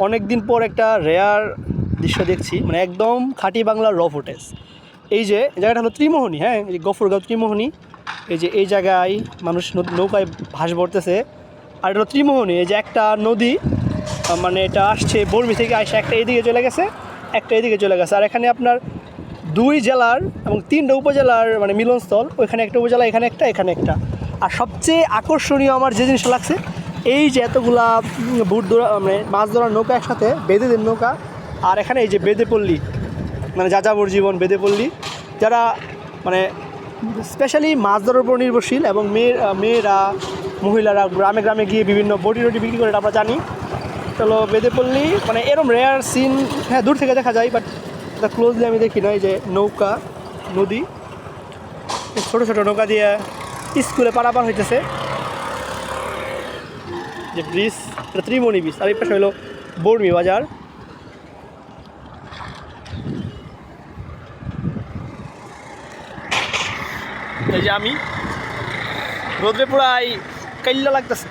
অনেক দিন পর একটা রেয়ার দৃশ্য দেখছি, মানে একদম খাঁটি বাংলার র ফুটেজ। এই যে জায়গাটা হলো ত্রিমোহনী, হ্যাঁ, এই যে গফরগাঁও ত্রিমোহনী। এই যে এই জায়গায় মানুষ নৌকায় ভাস ভরতেছে। আর এটা হলো ত্রিমোহনী, এই যে একটা নদী, মানে এটা আসছে বর্মি থেকে আসে, একটা এইদিকে চলে গেছে, একটা এইদিকে চলে গেছে। আর এখানে আপনার 2 জেলার এবং 3টা উপজেলার মানে মিলনস্থল। ওইখানে একটা উপজেলা, এখানে একটা, এখানে একটা। আর সবচেয়ে আকর্ষণীয় আমার যে জিনিসটা লাগছে, এই যে এতগুলা বুট ধরা মানে মাছ ধরার নৌকা একসাথে, বেদেদের নৌকা। আর এখানে এই যে বেদেপল্লী, মানে যাযাবর জীবন বেদেপল্লী, যারা মানে স্পেশালি মাছ ধরার উপর নির্ভরশীল, এবং মেয়েরা মহিলারা গ্রামে গ্রামে গিয়ে বিভিন্ন বটি রটি বিক্রি করে, আমরা জানি। চলো বেদেপল্লী, মানে এরম রেয়ার সিন, হ্যাঁ, দূর থেকে দেখা যায়, বাট এটা ক্লোজলি আমি দেখি না। এই যে নৌকা, নদী, ছোটো ছোটো নৌকা দিয়ে স্কুলে পারাপার হইতেছে। যে ব্রিজ, এটা ত্রিমণি ব্রিজ। আর এই পাশে হলো বর্মি বাজার। এই যে আমি রোদ্রে পুরাই কাইল্লা লাগতেছে।